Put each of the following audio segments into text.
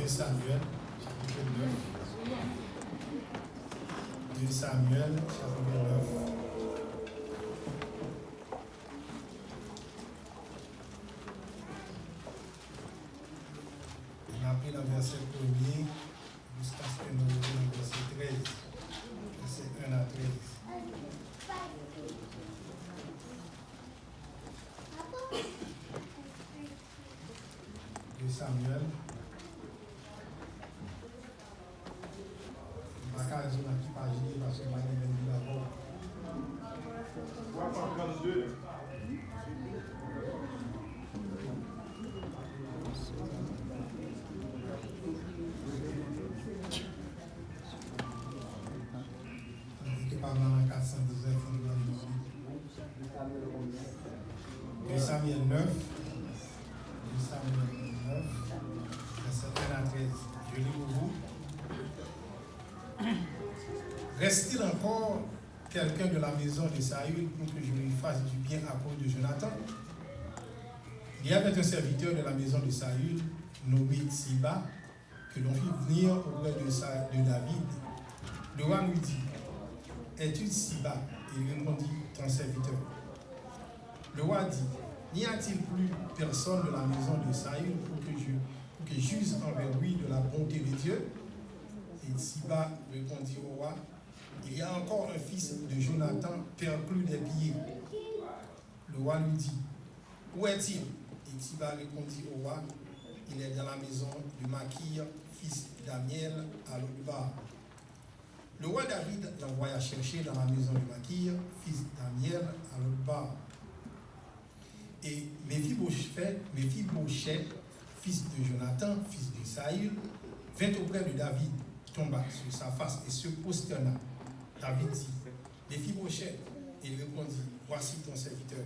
Samuel, chapitre 9. 2 Samuel, chapitre 9. On a pris le verset 1er jusqu'à ce que nous arrivions au verset 13. Verset 1 à 13. Samuel. Je ne vais pas dire qui page parce que je vais dire d'abord. 332. Qui parle dans 419, 2 Samuel 9. 2 Samuel 9, verset 1 à 13. Je lis pour vous. Reste-t-il encore quelqu'un de la maison de Saül pour que je lui fasse du bien à cause de Jonathan? Il y avait un serviteur de la maison de Saül, nommé Siba, que l'on fit venir auprès de David. Le roi lui dit: Es-tu Siba? Il répondit: Ton serviteur. Le roi dit: N'y a-t-il plus personne de la maison de Saül pour que j'use envers lui de la bonté de Dieu? Et Siba répondit au roi: Il y a encore un fils de Jonathan perclus des pieds. Le roi lui dit: Où est-il? Et Siba répondit au roi: Il est dans la maison de Makir, fils d'Amiel, à Lodebar. Le roi David l'envoya chercher dans la maison de Makir, fils d'Amiel, à Lodebar. Et Méphibosheth, fils de Jonathan, fils de Saül, vint auprès de David, tomba sur sa face et se prosterna. David dit: Méphibosheth. Il répondit: Voici ton serviteur.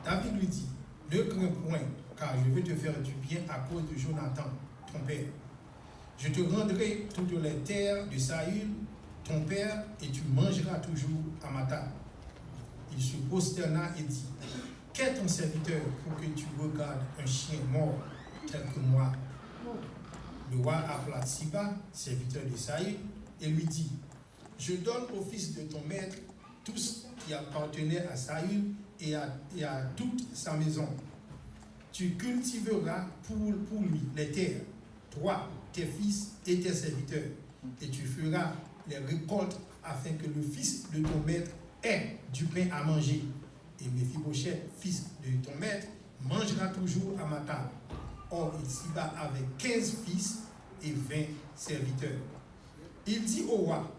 David lui dit: Ne crains point, car je veux te faire du bien à cause de Jonathan, ton père. Je te rendrai toutes les terres de Saül, ton père, et tu mangeras toujours à ma table. Il se prosterna et dit: Qu'est ton serviteur pour que tu regardes un chien mort tel que moi? Le roi appela Siba, serviteur de Saül, et lui dit: Je donne au fils de ton maître tout ce qui appartenait à Saül et à toute sa maison. Tu cultiveras pour lui les terres, toi, tes fils et tes serviteurs, et tu feras les récoltes afin que le fils de ton maître ait du pain à manger. Et Méphibosheth, fils de ton maître, mangera toujours à ma table. Or, Siba avait 15 fils et 20 serviteurs. Il dit au roi: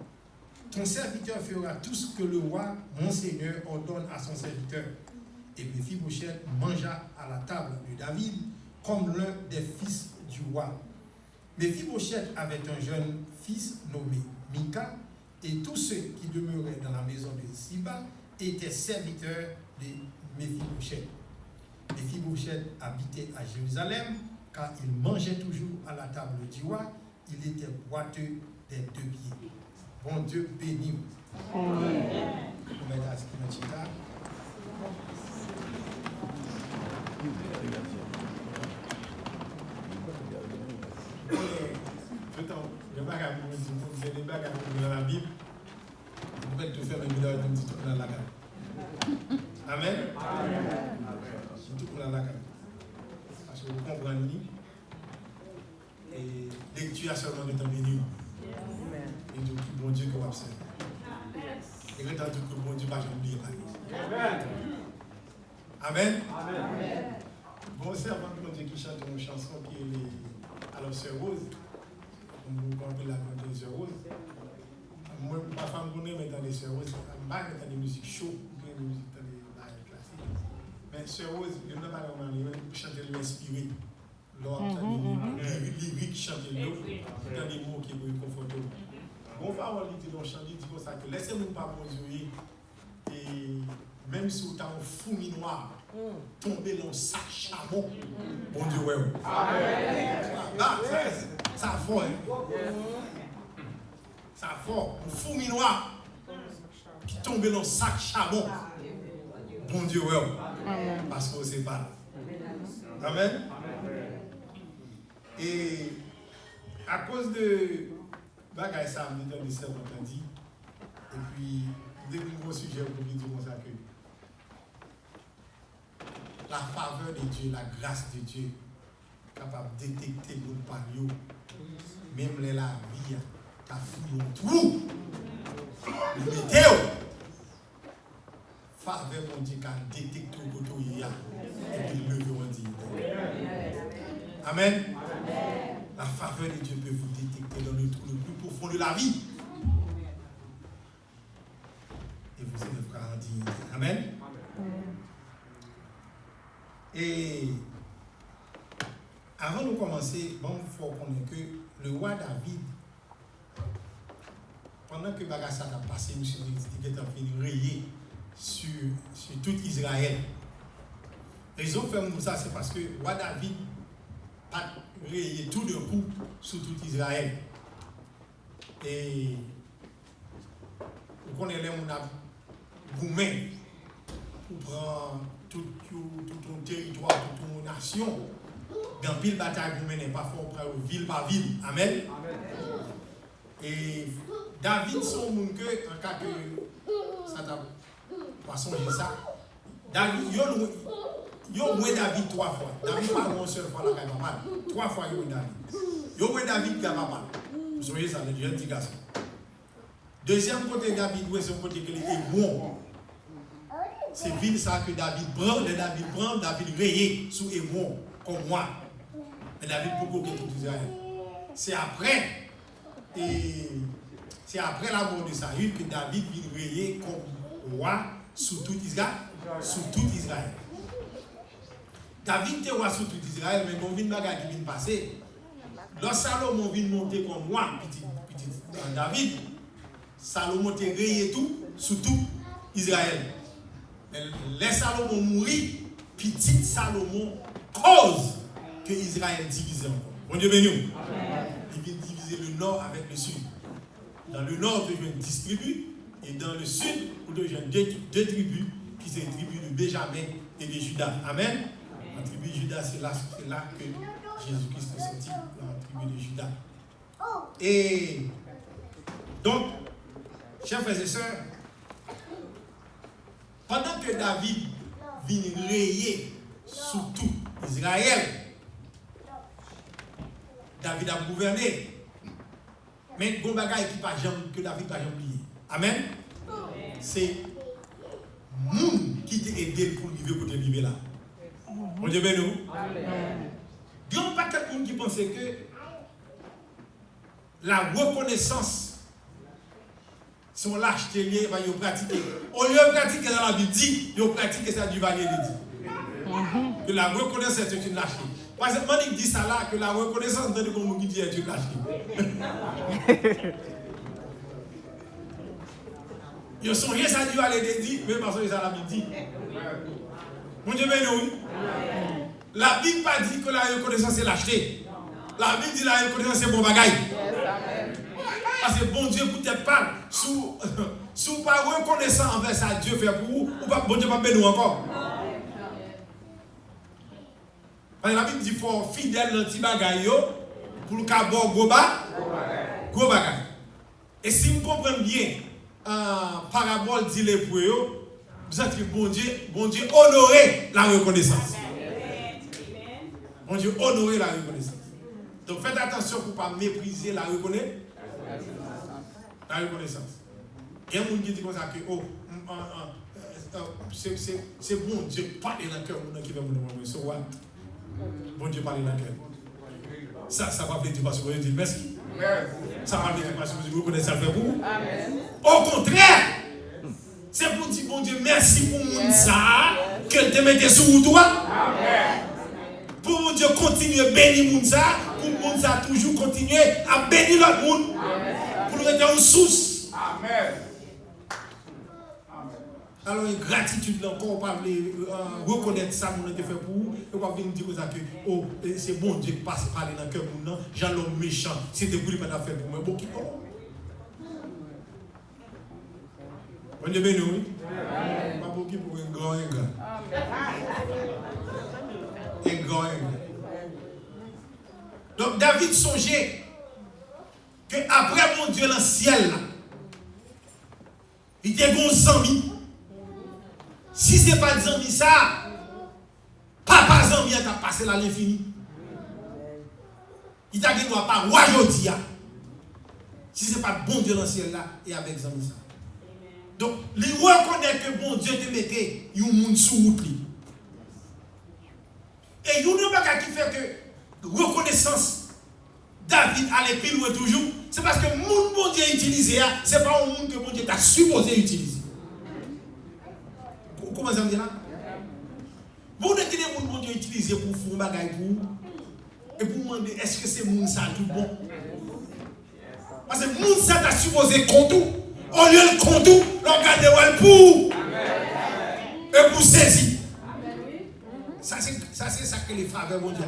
Ton serviteur fera tout ce que le roi, mon seigneur, ordonne à son serviteur. Et Méphibosheth mangea à la table de David comme l'un des fils du roi. Méphibosheth avait un jeune fils nommé Mika, et tous ceux qui demeuraient dans la maison de Siba étaient serviteurs de Méphibosheth. Méphibosheth habitait à Jérusalem, car il mangeait toujours à la table du roi. Il était boiteux des 2 pieds. Bon Dieu béni. Amen. Dans la Bible, vous pouvez te faire un milliard de petits trucs dans la gamme. Amen. Tout pour la gamme. Parce que vous comprenez, et lecture seulement de temps béni. Et du coup, bon Dieu que vous observez. Et quand du coup, bon Dieu, pas oublier. Amen. Bon, c'est avant que Dieu qui chante une chanson qui est alors c'est Rose. Vous comprenez la grande de Rose. Moi, ma femme connaît mais dans les Sœurs Rose, je dans des musiques chaudes, des musiques classiques. Mais Sœurs Rose, il n'y a pas de chanter l'inspiré. Lors des lyriques chanter l'eau, dans des mots qui vous confortent. Bon, parole, il dit dans chant, il dit comme ça que laissez-nous pas poser, et même si vous avez un fourmi noir, tomber dans un sac charbon, bon Dieu, ouais. Ah, ça fort, ça fort, un fourmi noir, qui tombe dans un sac charbon, bon Dieu, ouais. Parce qu'on ne sait pas. Amen. Et à cause de bagaille ça, on dit, et puis, dès que nous sujet pour dire comme ça que la faveur de Dieu, la grâce de Dieu, capable de détecter nos panneaux, même les la vie, qui a fouillé tout, le météo, faveur mon Dieu, qui a détecté le côté où il y a, et puis le lever en dignité. Amen. La faveur de Dieu peut vous détecter dans le trou le plus profond de la vie. Et vous élèvera en dignité. Amen. Et avant de commencer, bon, il faut connaître que le roi David, pendant que Bagassat a passé, M. il est en train de rayer sur tout Israël. Ils ont fait ça, c'est parce que le roi David a rayé tout d'un coup sur tout Israël. Et vous connaissez les gens gourmets pour prendre tout ton territoire, toute ton nation. Dans pile bataille, vous menez parfois on prend ville par ville. Amen. Et David, son monde que, en cas que ça t'a pas songé ça, David, il a oué David 3 fois. David pas une seule fois, là, il pas mal. 3 fois, il a oué David. Il a oué David qui a pas mal. Vous voyez ça, le jeune petit garçon. Deuxième côté, David, c'est un côté qui est bon. C'est ville ça que David prend, David rayé sous Hébron, comme moi. Et David pour tout Israël. C'est après la mort de Saül que David vient rayer comme roi sous tout Israël. David était roi sous tout Israël, mais quand il y a qui vient passer, lorsque Salomon vient monter comme roi, petit David, Salomon était rayé tout sous tout Israël. Mais les Salomon mourit, petit Salomon cause que Israël divise encore. Bon Dieu béni. Il vient diviser le nord avec le sud. Dans le nord, il y a 10 tribus, et dans le sud, il y a 2 tribus, qui sont les tribus de Benjamin et de Juda. Amen. La tribu de Juda, c'est là que Jésus-Christ est sorti, dans la tribu de Juda. Et donc, chers frères et sœurs, pendant que David vient rayer sous tout Israël, David a gouverné. Mais il y a des choses que David n'a jamais oublié. Amen. C'est moun qui t'a aidé pour vivre côté vivre là. Bon Dieu béni nous. Il y a pas de monde qui pensait que la reconnaissance son lâcheté lié va y pratiquer. Au lieu de pratiquer dans la Bible dit, il pratique ça du Valier dit. Que la reconnaissance est une lâcheté. Parce que Manik dit ça là, que la reconnaissance de comme qui dit est une lâcheté. Ils sont rien ça du Valier dit, mais parce que ça la Bible dit. Mon Dieu béni. La Bible pas dit que la reconnaissance est lâcheté. La Bible dit la reconnaissance c'est bon bagaille. Parce que bon Dieu peut-être pas sous pas reconnaissant envers ça Dieu fait pour vous ou pas bon Dieu pas béni encore. Parce que la Bible dit faut fidèle dans petit bagaille pour le cas gros bagaille. Et si vous comprenez bien parabole dit les pour eux, vous êtes que bon Dieu honorer la reconnaissance. Bon Dieu honorer la reconnaissance. Donc faites attention pour ne pas mépriser la reconnaissance. La reconnaissance. Il y a des gens qui disent comme ça que c'est bon Dieu parler dans le cœur qui va me demander. So what? Bon Dieu parler dans le cœur. Ça va faire dire parce que vous dites merci. Ça va faire dire parce que vous reconnaissez ça le fait pour vous. Au contraire, c'est pour dire bon Dieu merci pour mon ça que te mettez sous toi. Pour mon Dieu continuer à bénir mon ça, pour mon ça toujours continuer à bénir l'autre monde. Pour nous être en source. Amen. Alors, une gratitude encore, on va reconnaître ça, qu'on a fait pour vous, et on va venir dire que oh, c'est bon Dieu qui passe par dans le cœur pour nous, Jean l'homme méchant, c'était pour lui pas faire pour moi. Bon, qui bon Dieu béni, oui. Pas pour qui pour un grand. Un grand. Donc David songeait que après mon Dieu dans le ciel, là, il était bon zami. Si ce n'est pas zami ça, papa zami a passé à l'infini. Il t'a dit pas royauté. Si ce n'est pas bon Dieu dans le ciel là, et avec zami ça. Donc, il reconnaît que bon Dieu te mettait un monde sous route. Et il y a un bagage qui fait que reconnaissance David allait plus loin toujours. C'est parce que le monde bon Dieu utilisé, ce n'est pas un monde que bon Dieu t'a supposé utiliser. Comment ça me dit là? Vous devez dire que bon Dieu utilisé pour faire un bagage pour et pour demander est-ce que c'est monde ça tout bon? Parce que le monde ça t'a supposé contre tout. Au lieu de contre tout, l'on garde pour et pour saisir. Ça c'est ça que les faveurs bon Dieu.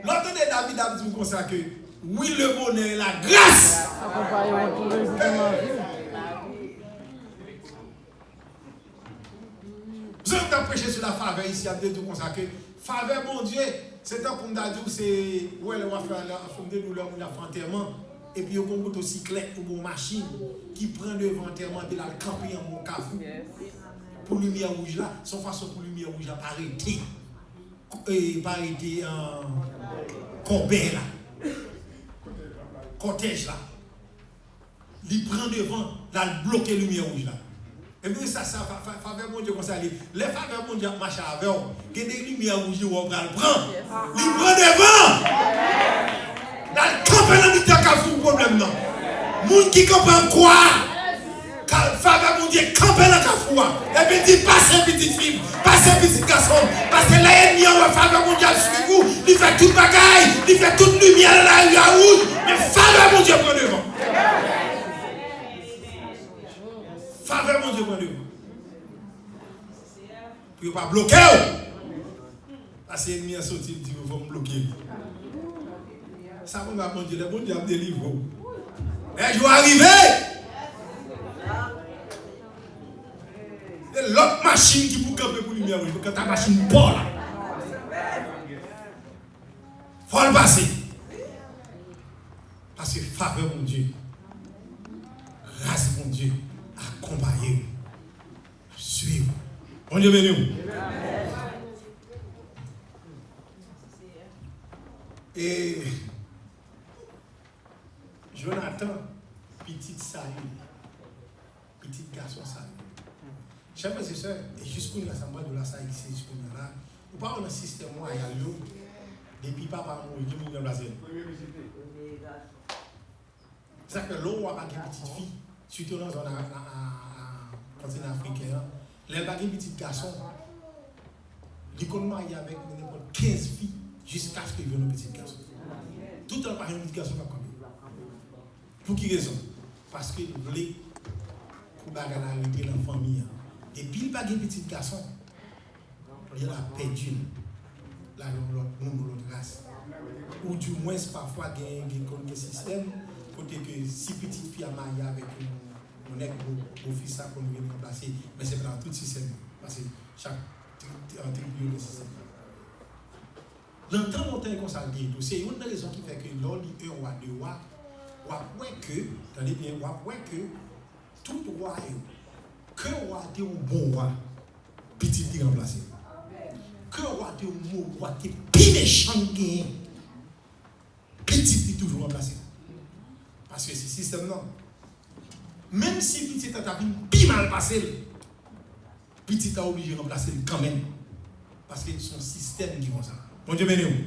L'autre de David a dit comme ça que oui le bonheur et la grâce. Vous avez prêché sur la faveur ici, à dire comme ça que faveur bon Dieu, c'est un comme d'adou, c'est ouais on va faire la forme de douleur on a fait enterrement et puis on a une motocyclette ou une machine qui prend devant enterrement et la camper en mon cafou. Pour lumière rouge là, son façon pour lumière rouge là pas arrêter en corbeille là. Cortège là. Il prend devant, là il bloque la lumière rouge là. Et puis ça faveur mon Dieu comme ça, les faveurs mon Dieu marche avec eux. Il y a des lumières rouges où on prend. Il prend devant. Là il campe dans le temps qu'a fait problème non. Moun qui comprend quoi? Faveur mon Dieu campe dans le cafou. Et puis dit passez petite fille, passez petit garçon, parce que là il y a faveur mon Dieu suit vous, il fait toute bagaille, il fait toute lumière dans la rue à rouge, mais faveur mon Dieu prend devant. Faveur mon Dieu prend devant. Pour ne pas bloquer. Parce que l'ennemi a sorti, il dit il faut me bloquer. Ça va mon Dieu, le bon Dieu a délivré. Mais je vais arriver. L'autre machine qui peut camper pour lumière, il faut que ta machine pas là. Faut le passer. Parce que faveur mon Dieu, grâce mon Dieu, accompagner, suivre. Mon Dieu béni. Et Jonathan, petite Saül, petit garçon Saül. Chers frères et sœurs, et jusqu'à l'assemblée de la salle ici, jusqu'à là, vous parlez dans le système, moi, il y a l'eau, depuis papa, moi, il y a l'eau. C'est que l'eau, on a une petite fille, surtout dans le continent africain, les baguettes petits garçons, ils ont marié avec 15 filles jusqu'à ce qu'ils viennent un petit garçon. Tout le temps, par un petit garçon, pas comme pour qui raison? Parce qu'ils voulaient pour bagarrer dans la famille. Et puis, il n'y a pas de petit garçon. Il a perdu l'autre race. Ou du moins, parfois, il y a un système côté que si petite fille a marié avec un fils, ça qu'on vient remplacer. Mais c'est dans tout le système. Parce que chaque tribu a le système. L'entendre longtemps comme ça, c'est une des raisons qui fait que l'on dit un roi, deux rois, que tout roi est que roi est un bon roi, petit dit remplacé. Que roi est un bon roi qui est plus méchant que petit dit toujours remplacé. Parce que c'est système non. Même si petit a plus mal passé, petit a obligé de remplacer quand même. Parce que son système qui fait ça. Bon Dieu béni.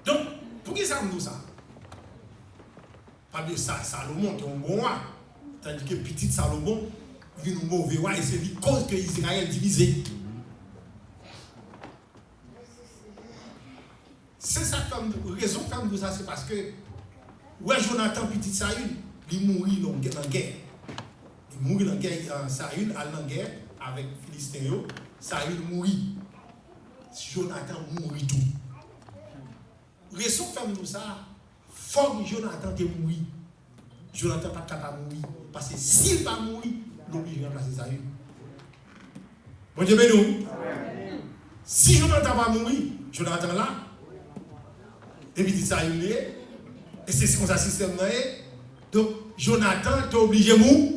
Donc, pour qui ça me dit ça? Parce que Salomon est un bon roi. Tandis que petit Salomon vit un mauvais roi et c'est lui cause que Israël divisé. C'est ça la raison comme de ça, c'est parce que ouais, Jonathan petit Saül, il mourit dans la guerre. Il mourit dans la guerre, Saül allait en guerre avec Philistin. Saül mourit. Jonathan mourit tout. Raison comme de ça, faut que Jonathan te mourir. Jonathan pas capable de mourir. Parce que s'il va mourir, l'oblige à remplacer Saül. Bon Dieu béni. Si Jonathan va mourir, Jonathan là, Et puis dit ça, il est. Et c'est comme ça, système là. Donc, Jonathan, tu es obligé de mourir.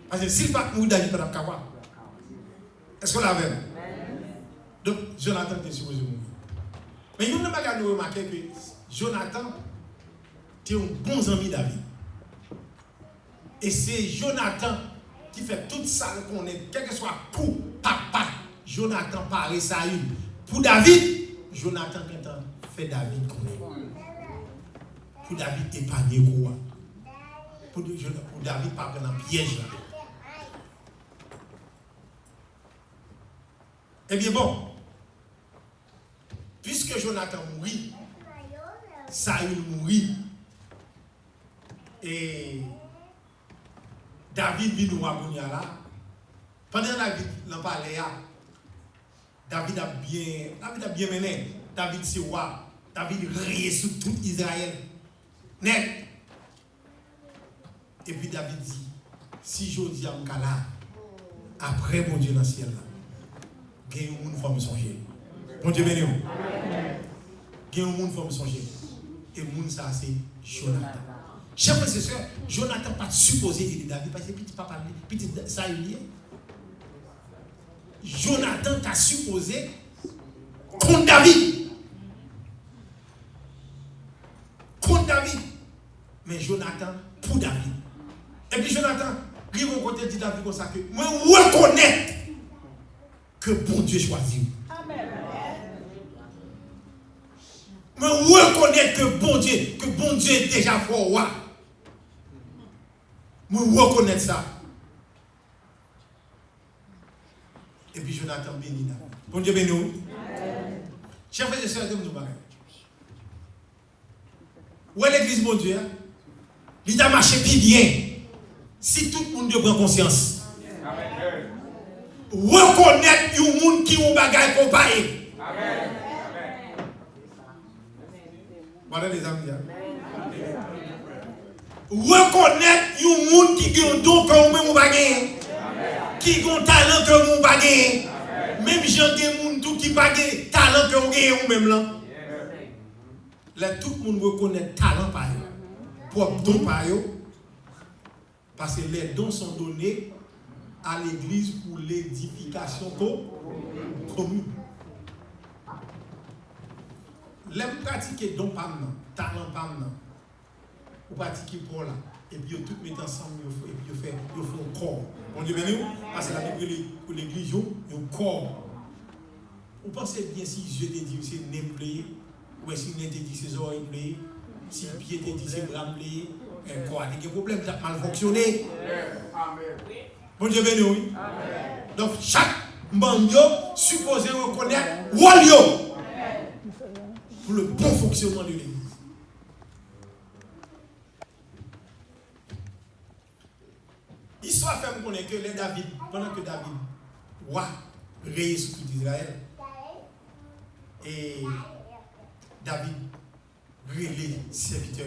Parce que s'il pas mourir, David pas capable. Est-ce qu'on l'a vu? Donc, Jonathan était supposé mourir. Mais nous n'avons pas remarqué que Jonathan était un bon ami de David. Et c'est Jonathan qui fait tout ça qu'on est, quel que soit pour papa, Jonathan paraît Saül. Pour David, Jonathan fait David qu'on est. Pour David épargner quoi? Pour David pas prendre un piège là. Eh bien bon, puisque Jonathan mourit, Saül mourit, et David vit nous à là. Pendant David n'a parlé, David a bien mené. David c'est roi. David règne sur tout Israël. Net. Et puis David dit, si je dis à mon là, après mon Dieu dans le ciel là, il y a un monde qui va me songer. Mon Dieu béni. Il y a un monde qui va me songer. Et le monde ça c'est Jonathan. Chers frères et sœurs, Jonathan pas supposé aider David parce que petit papa, petit Saül. Jonathan t'a supposé contre David. Contre David. Mais Jonathan pour David. Et puis Jonathan, il va côté dit David comme ça que moi reconnaître que bon Dieu choisit. Amen. Moi reconnaître que bon Dieu est déjà fort roi. Moi reconnaître ça. Et puis Jonathan béni là. Bon Dieu béni nous. Chers frères et sœurs, de nous parler. Où est l'église, mon Dieu? Il a marché plus bien. Si tout le monde prend conscience. Reconnaître un monde qui ont bagaille comparé. Amen. Voilà les amis. Reconnaître un monde qui a un don que vous même bagaille. Qui a un talent que vous bagaille. Même gens qui ont un qui bagaille talent que vous avez même là. Là tout le monde reconnaît talent par eux. Propre don par eux. Parce que les dons sont donnés à l'église pour l'édification commune. Les pratiquer don pas maintenant, talent pas maintenant. Vous pratiquez pour là. Et puis vous tout mettez ensemble et puis vous faites un corps. On dit béni, parce que la Bible pour l'église, un corps. Vous pensez bien si Dieu te dit c'est nez plié, ou si nez te dit c'est oreilles pliées, si pied te dit c'est bras plié, un corps. Il y a un problème, ça a mal fonctionné. Bon Dieu béni, oui. Donc chaque membre supposé reconnaître rôle pour le bon fonctionnement de l'église. L'histoire fait me connaître que les David, pendant que David roi règne sur tout Israël, et David relève serviteur.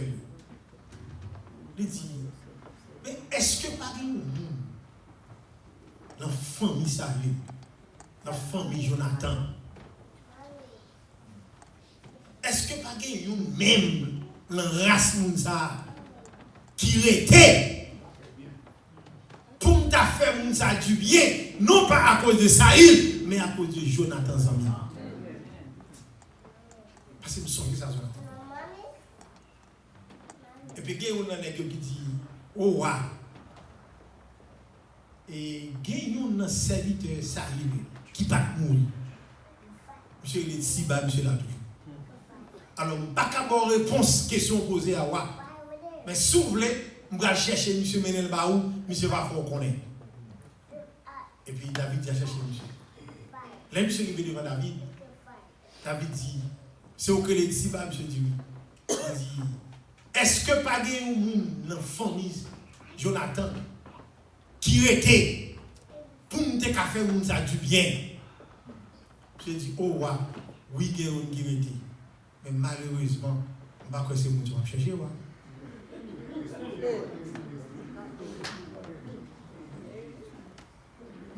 Il dit, mais est-ce que pas de nous, dans la famille Saül, dans la famille Jonathan, est-ce que pas de nous même, la race Mounsa, qui était pour nous faire Mounsa du bien, non pas à cause de Saül, mais à cause de Jonathan Zami. Parce que nous sommes ça, Jonathan. Et puis, il y a un qui dit, oh, wa. Et il y a un serviteur Saül qui va mourir. Monsieur, il est si bas, monsieur Ladou. Alors, je ne vais pas avoir réponse question posée à wa. Mais si vous voulez, je vais chercher monsieur Menel Baou, monsieur va faire connaître. Et puis, David a cherché monsieur. Là, monsieur qui vient devant David, David dit, c'est au que les disciples, monsieur dit, il dit, est-ce que pas de monde dans la famille Jonathan qui était pour nous faire ça du bien? Je dis, oh ouais, oui, il y a un qui était. Mais malheureusement, je ne sais pas que c'est mon Dieu qui va chercher.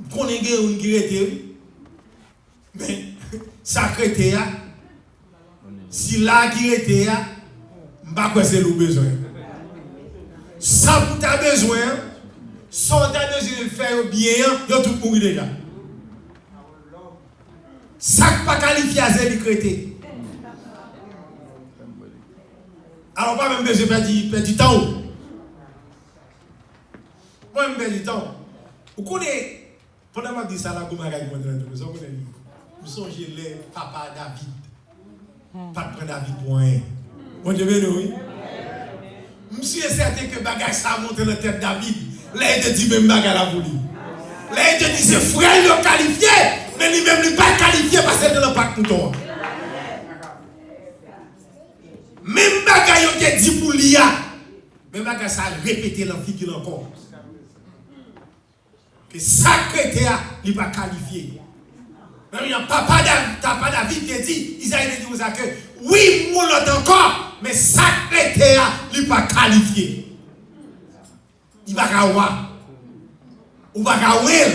Je connais un qui était. Mais, sacré théâtre, si Si là qui était, je ne sais pas c'est le besoin. Sans que tu as besoin, sans que tu as besoin de faire bien, tu as tout pourri déjà. Ça ne pas qualifié à zéro crété. Alors, pas même besoin de perdre du temps. Moi, je perds du temps. Vous connaissez, pendant que je dis ça, là, vous m'avez dit, vous songez les papa David. Pas de prendre David pour rien. Bon Dieu, oui. Je suis certain que bagage ça monte dans la tête de David. Là, il te dit même bagage la voulu. Là, il te dit c'est frère, il est qualifié, mais lui-même, il n'est pas qualifié parce que c'est dans le pack mouton. Même bagage, il te dit pour l'IA. Même bagage ça a répété la figure encore. Que secrétaire, il n'est pas qualifié. Même papa David te dit, Isaïe te dit ça que oui, moi l'autre encore, mais secrétaire, il n'est pas qualifié. Il va pas voir. Ou va pas voir.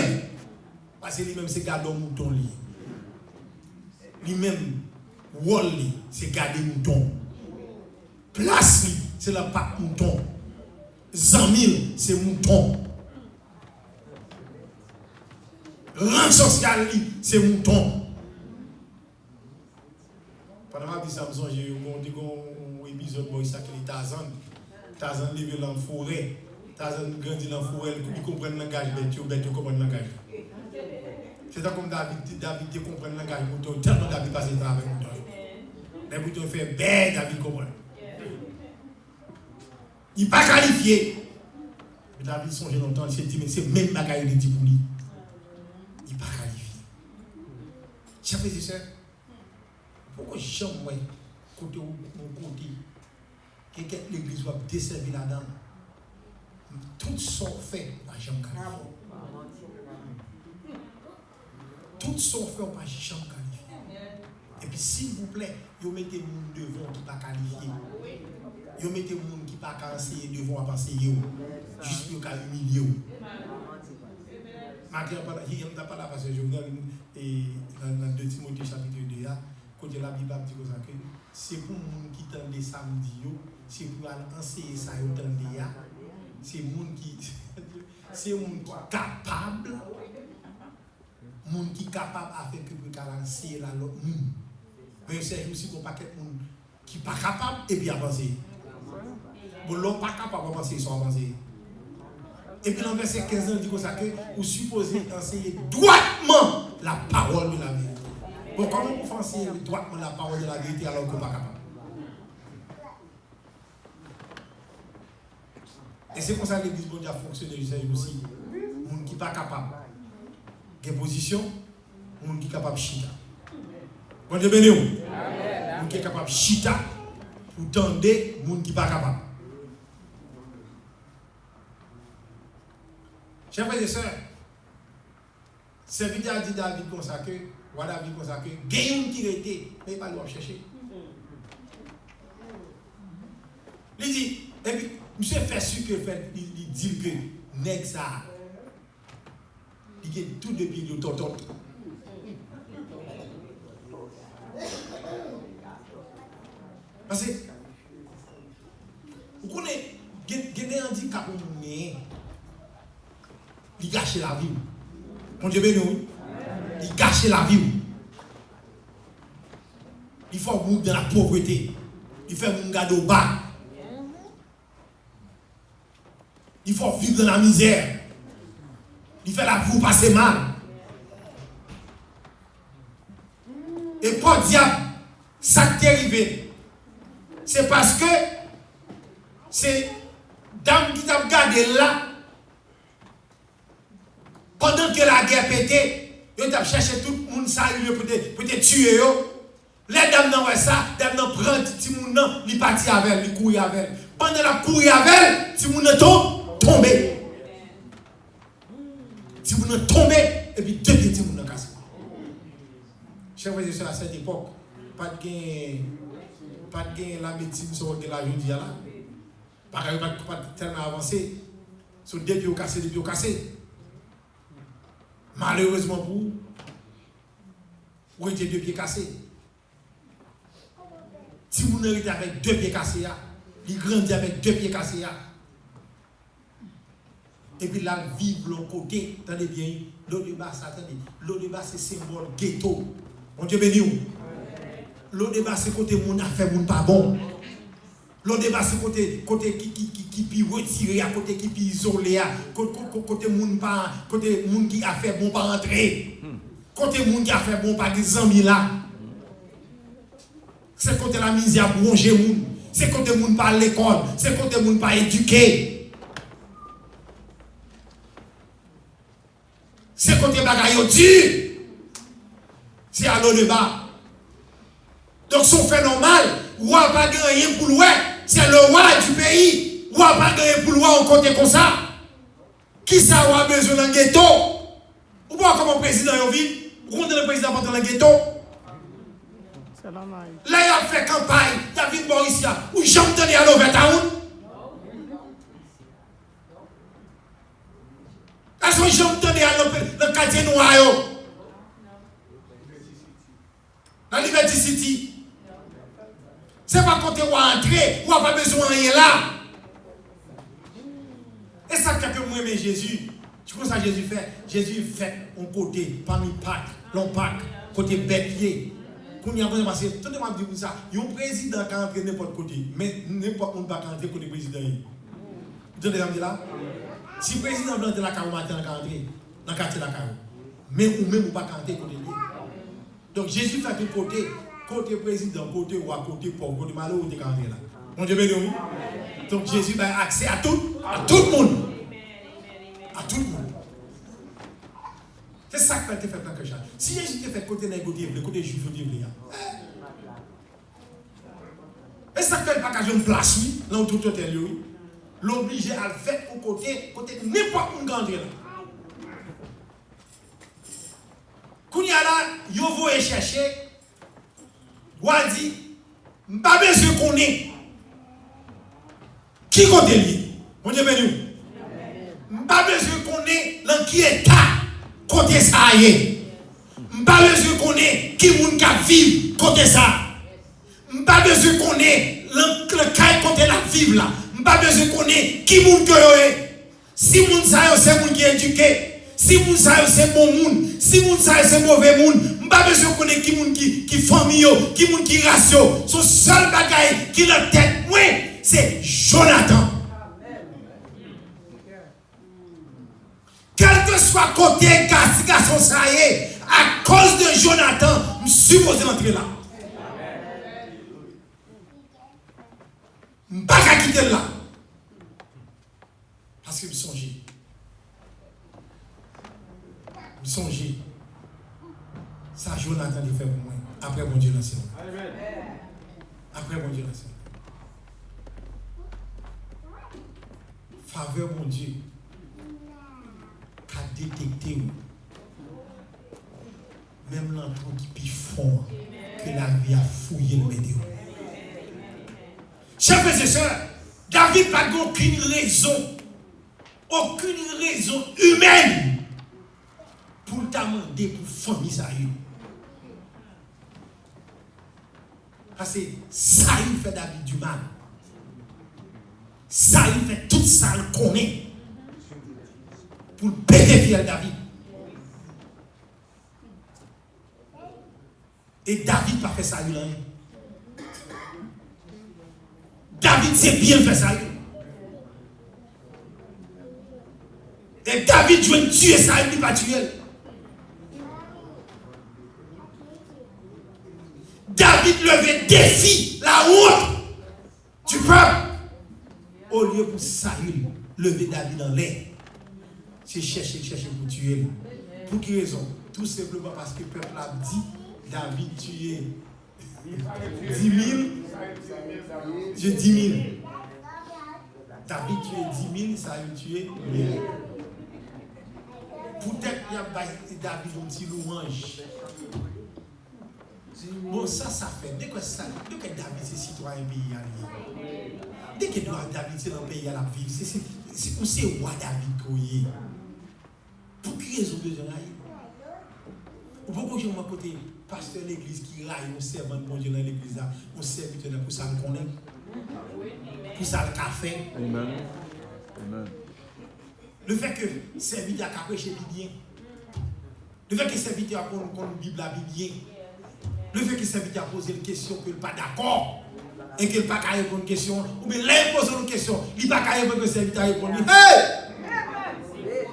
Parce que lui-même, c'est garder mouton. Lui-même, rôle, c'est garder mouton. Place, c'est le pack mouton. 100 000, c'est mouton. Rang social, c'est mouton. Pendant que je dis ça, j'ai un épisode où il s'appelle Tarzan. Tarzan vit dans la forêt. Tarzan grandit dans la forêt, il comprend le langage, il comprend le langage. C'est ça comme David comprend le langage, tellement David passe le temps avec mouton. Les moutons font bête, David comprend. Il n'est pas qualifié. Mais David songe longtemps, il s'est dit, mais c'est même bagaille de dit pour lui. Il n'est pas qualifié. Chers frères et sœurs, pourquoi jamais, côté mon côté, que l'église va desservir la dame? Tout sont faits, on ne va jamais qualifier. Tout sont faits, on ne va jamais qualifier. Et puis, s'il vous plaît, vous mettez les gens devant qui ne sont pas qualifiés. Vous mettez les gens qui ne sont pas qualifiés devant à passer, juste pour humilier. Il n'y a pas la parce que je viens dans 2 Timothée chapitre 2, quand la Bible dit que c'est pour les gens qui tendent les samedis, c'est pour enseigner ça, c'est les gens qui capables, les gens qui sont capables avec que pour enseigner la l'autre monde. Mais c'est aussi pour pas quelqu'un qui n'est pas capable et puis avancer. Bon, l'homme pas capable d'avancer, ils sont avancés. Et puis dans le verset 15, on dit comme ça que vous supposez enseigner droitement la parole de la vérité. Bon, comment vous enseigner droitement la parole de la vérité alors que vous n'êtes pas capable? Et c'est pour ça que l'église mondiale fonctionne aussi. Les gens qui ne sont pas capables de position, les gens qui sont capables de chita. Bon Dieu béni. Les gens qui sont capables de chita pour tendre les gens qui ne sont pas capables. Chers frères et sœurs, cette vidéo a dit David comme ça que, voilà David comme ça que, gagne qui était, mais pas le chercher. Il dit, et puis, monsieur fait sûr que il dit que, nèg ça, il a tout de pied de tonton. Parce que, vous connaissez, il y a des handicaps mais il gâche la vie. Mon Dieu béni, il gâche la vie. Il faut vivre dans la pauvreté. Il faut vivre garder au bas. Il faut vivre dans la misère. Il fait la vie passer mal. Et pour diable, ça t'est arrivé. C'est parce que c'est dame qui t'a gardé là. Pendant que la guerre pétait, ils ont cherché tout le monde pour te tuer. Les dames n'ont pas ça, les dames n'ont pas pris tout le monde, ils partent avec elle, ils courent avec elle. Pendant la courir avec elle, tout le monde tombé. Tout le monde tombé, et puis deux pieds, tout le monde cassé. Chers frères et sœurs, à cette époque, pas de la médecine sur la jeudi là. Pas tellement avancé. Sur deux pieds cassés. Malheureusement pour vous, vous étiez deux pieds cassés. Si vous n'êtes avec 2 pieds cassés, il grandit avec 2 pieds cassés. Et puis là, vivre l'autre côté, attendez bien, l'eau de bas, attendez, l'eau de bas c'est symbole ghetto. Mon Dieu béni. L'eau de bas c'est côté mon affaire, mon pas bon. L'eau de bas c'est côté qui puis retiré, à côté qui puis isolé, côté moun pas, côté moun qui a fait bon pas rentrer. Côté moun qui a fait bon pas des amis là. C'est côté la misère broncher moun, c'est côté moun pas l'école, c'est côté moun pas éduqué. C'est côté bagaille dur. C'est à l'eau de bas. Donc, son fait normal, ou a pas gagné pour l'ouest, c'est le roi du pays, ou a pas gagné pour l'ouest en côté comme ça. Qui ça a besoin d'un ghetto? Ou pas comme président yon vit? Ou quand le président pendant le ghetto? Là, il a fait campagne, il a vu Boris, ou j'aime donner à l'Overtown. Est-ce que j'aime donner à le quartier noir? La Liberty City. C'est pas quand tu vas entrer, ou pas besoin de rien là. Et ça, que moi, mais Jésus, tu vois ça, Jésus fait? Jésus fait un côté, parmi Pâques, long Pâques, côté Béthier. Quand il y a un passé, tout le monde dit ça. Il y a un président qui a entré n'importe côté, mais n'importe où pas entrer côté président. Vous entendez là? Si le président veut entrer dans la carrière, il va entrer dans le quartier de la carrière. Mais ou même ou pas entrer côté lui. Donc Jésus fait un côté président, côté roi, côté pauvre, côté malheureux, côté entrer là. Mon Dieu béni. Donc Jésus a accès à tout le monde. À tout le monde. C'est ça que fait tant que ça. Si Jésus te fait côté négatif, le côté juif, et ça fait pas qu'à une place, oui, là où tout est lui. L'obligé à le faire au côté n'importe où grandit là. Quand il y a là, il faut chercher, il dit, je n'ai pas besoin qu'on ait. Qui compte lui? Mon Dieu béni. Je n'ai pas besoin qu'on ait dans qui état côté ça y est. Je n'ai pas besoin qu'on ait qui moun ka vivre côté ça. Je n'ai pas besoin qu'on ait le cas côté la vivre là. Pas besoin de connaître qui moun que yo. Si moun sa yo c'est moun qui éduqué, si moun sa yo c'est bon moun, si moun sa yo c'est mauvais moun, pas besoin de connaître qui moun qui famille yo, qui moun qui ratio. Son seul bagaille qui la tête moi, c'est Jonathan. Quel que soit côté garçon ça y est, à cause de Jonathan, je suis supposé entrer là. Je ne peux pas quitter là. Parce que je songeais. Je songeais. Ça, Jonathan l'a fait pour moi. Après, mon Dieu, l'ancien. Après, mon Dieu, l'ancien. Faveur, mon Dieu, qu'a détecté, même l'entour qui est plus fort que la vie a fouillé le météo. Chers frères et sœurs, David n'a aucune raison humaine pour t'amender pour famille Saül. Parce que Saül fait David du mal. Saül fait tout ça le connaît pour péter fier David. Et David n'a pas fait Saül rien. David s'est bien fait ça. Et David doit tuer ça, il ne pas tuer. David levait défi la honte du peuple. Au lieu pour Saül lever David dans l'air, c'est chercher pour tuer. Pour quelle raison? Tout simplement parce que le peuple a dit David tuer 10 000. J'ai 10 000. David tué 10 000, ça a tué 1000. Peut-être qu'il y a David un petit louange. Bon, ça fait. Dès que David c'est citoyen pays allié. Dès que David c'est dans le pays à la vie, c'est roi David qui est. Pour qui raison de gens? Ou pourquoi je m'en côté? pasteur de l'église qui raille, on servant de bon Dieu dans l'église, on serviteur pour ça le connaît. Pour ça le café. Amen. Amen. Le fait que serviteur a prêché bien. Le fait que serviteur a qu'on la Bible bien. Le fait que serviteur a posé une question qu'il n'est pas d'accord. Et qu'il n'a pas qu'à répondre une question. Ou bien l'imposer une question. Il n'a pas qu'à répondre que le serviteur répond. Hey!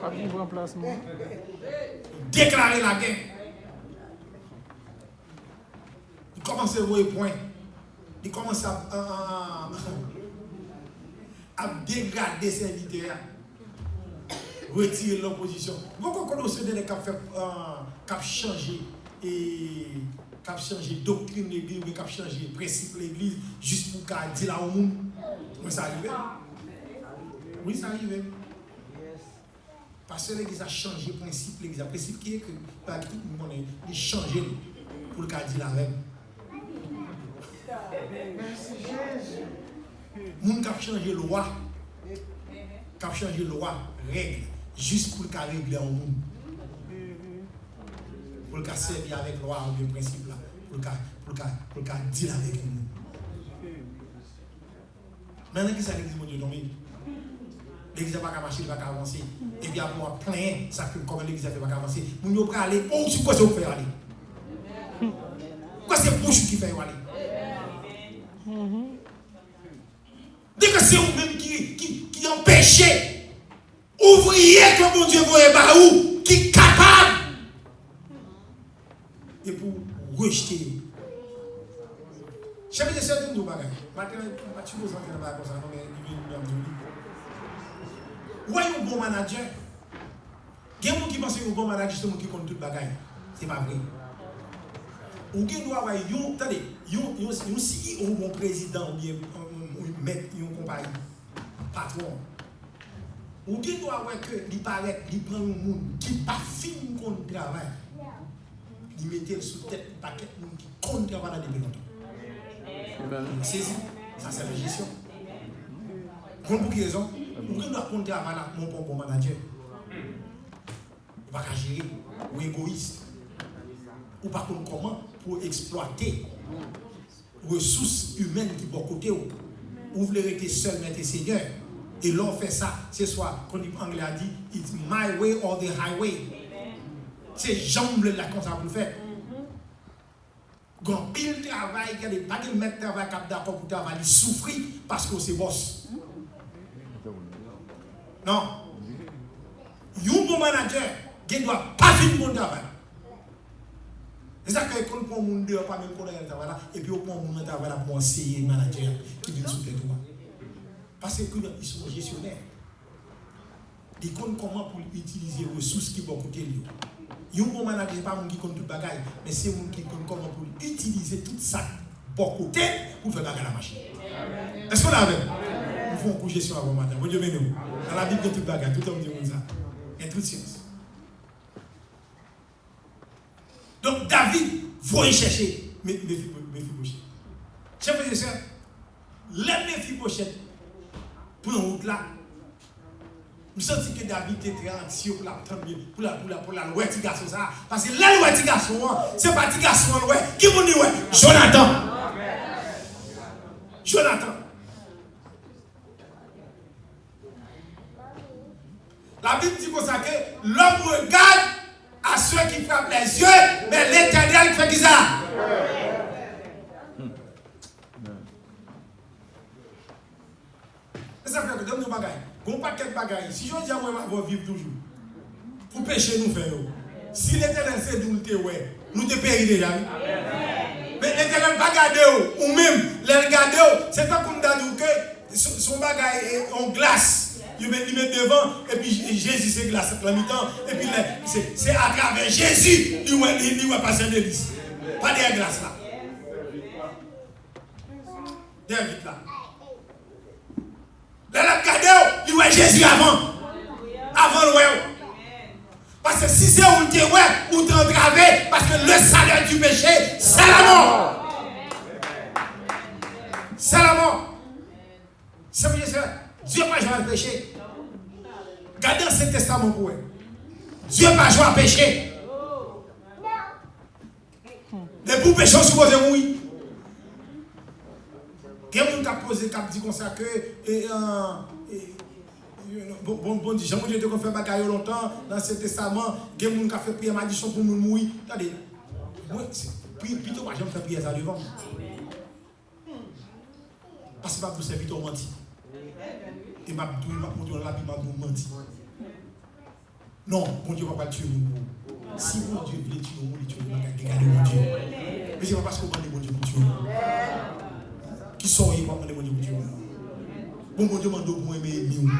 Pas de remplacement. Déclarer la guerre. Il commence à voir les points. Il commence à dégrader ses serviteurs. Retirer l'opposition. Vous connaissez des gens qui ont changé doctrine de l'église, qui ont changé principe de l'église juste pour dire là au monde. Oui, ça arrive. Oui, ça arrive. Parce que l'église a changé le principe, l'église a principe qui est que par tout le monde il changé pour le cas de la même. Moun qui a changé loi, qui a changé loi, règle, juste pour le cas régler en monde. Pour le cas servir avec loi ou bien principe là, pour le cas dire avec nous. Maintenant qui ça l'église mon Dieu dormi. L'église n'a pas marcher, il va pas avancer. Et puis après, plein, ça fait comme l'église n'a pas avancer. Nous ne pouvons pas aller. Oh, c'est quoi ça vous fait aller? Pourquoi c'est bouche qui fait aller? Dès que c'est vous-même qui empêchez, ouvrier que mon Dieu voyait par où, qui est capable. Et pour rejeter. Je sais que c'est une bagaille. Maintenant, je ne sais pas si vous ouais, un bon manager. Il y a des gens qui pensent que un bon manager, c'est un qui compte toute bagaille. Ce n'est pas vrai. Ou qui doit avoir un CEO, un président, ou bien un maître, une compagnie, patron. Ou qui doit avoir que il paraît, il prend un monde qui n'est pas fini contre le travail. Il met sous tête un paquet de monde qui compte le travail depuis longtemps. C'est ça, c'est la gestion. Pour quelle raison? Ou qui doit compter avant mon bon manager. Il va gérer, ou égoïste. Ou par contre comment pour exploiter ressources humaines qui vont côté ou vous voulez rester seul mais Seigneur. Et l'on fait ça, c'est soit, quand l'anglais a dit, it's my way or the highway. C'est jambes là comme ça pour le faire. Quand pile travail, il y a des pas de mettre travail cap d'accord pour travailler, souffrir parce que c'est boss. Non. Un bon manager, il ne doit pas finir mon travail. C'est ça que quand on prend mon dehors, pas même qu'on a un travail là, et puis on prend mon travail là pour enseigner le manager qui vient sous les doigts. Parce qu'ils sont gestionnaires. Ils comptent comment pour utiliser les ressources qui vont coûter lui. Un bon manager, ce n'est pas un qui compte tout le bagage, mais c'est un qui compte comment pour utiliser tout ça pour côté pour faire bagarre la machine. Est-ce qu'on l'a avec? Nous faisons un coup de gestion avant matin. Bon Dieu, mais nous. Dans la Bible, tout bagarre, tout le monde dit ça. Et toute science. Donc David, faut y chercher Méphibosheth. Chef et sœurs, les Méphibosheth, pour une route là, je sens que David était très anxieux pour la loi de garçon ça. Parce que la loi de garçon, c'est pas de garçon, qui vous dit, ouais, Jonathan. Jonathan. La Bible dit comme ça que l'homme regarde à ceux qui frappent les yeux, mais l'Éternel fait qui ça? Ça fait que donne nos bagailles. Bon paquet de bagailles. Si je dis à moi, je vais vivre toujours. Pour pécher, nous faire. Si l'Éternel sait d'où nous te ouais, nous te périr déjà. Mais l'Éternel va garder ou même les regarder. C'est pas comme dans que son bagaille est en glace. Il met devant, et puis Jésus c'est glace à la mi-temps, et puis c'est à travers Jésus qu'il va passer des listes. Pas des glaces là. Des vite là. Là, la regardez, il voit Jésus avant le ouais. Parce que si c'est où tu es ouais, ou tu es entravé, parce que le salaire du péché, c'est la mort. C'est la mort. C'est bien ça. Dieu n'a pas joué à pécher. Regardez l'Ancien Testament pour eux. Dieu n'a pas joué à pécher. Mais pour pécher, on suppose mourir. Quelqu'un qui a posé, qui a dit comme ça que. Bon, Dieu, Dieu te fait bagaille longtemps dans ce testament. Quelqu'un qui a fait prière malédiction pour mourir. Attendez. Plutôt, moi, j'aime faire prière ça devant. Parce que c'est pas pour servir ton menti. Et ma montre la Bible m'a menti. Non, bon Dieu ne va pas tuer nous. Si mon Dieu veut tuer nous, il tue nous, il va garder mon Dieu. Mais ce n'est pas parce qu'on demande mon Dieu pour tuer nous. Qui sont ils vont demander mon Dieu pour tuer nous. Bon Dieu m'a demandé pour aimer nous.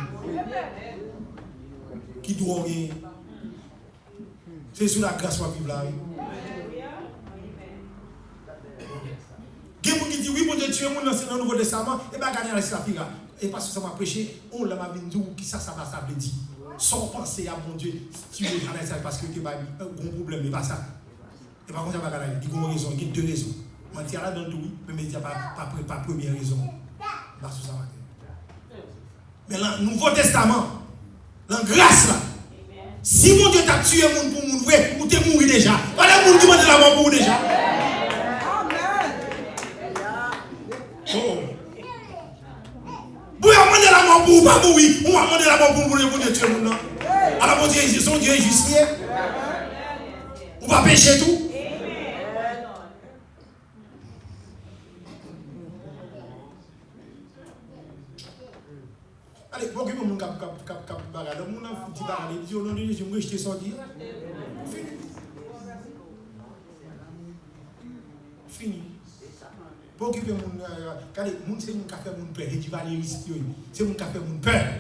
Qui doit rien. C'est sous la grâce qu'on vit là. Quelqu'un qui dit oui, bon Dieu, tuer nous dans le Nouveau Testament, et bien gagner la figure. Et parce que ça m'a prêché, on l'a m'a dit qui ça va dire. Sans penser à mon Dieu, tu es dans ça parce que tu as un gros problème, mais pas ça. Et par contre, il y a une raison, il y a deux raisons. Je dis là dans le tout, mais il n'y a pas première raison. Mais dans le Nouveau Testament, dans la grâce là, si mon Dieu t'a tué mon pour mon vrai, ou t'es mort déjà. Voilà mon Dieu demande la mort pour déjà. Vous avez demandé la mort pour pas mourir, ou vous avez demandé la mort pour mourir pour tuer mon nom. Alors mon Dieu, son Dieu est justicier. Ou pas pécher tout. Allez, pour que mon cap bagarre, mon a dit bagarre, il dit au nom de Jésus, je me jeter sortir. Fini. Pour occuper mon c'est mon café mon père, et tu vas aller risquer. C'est mon café mon père.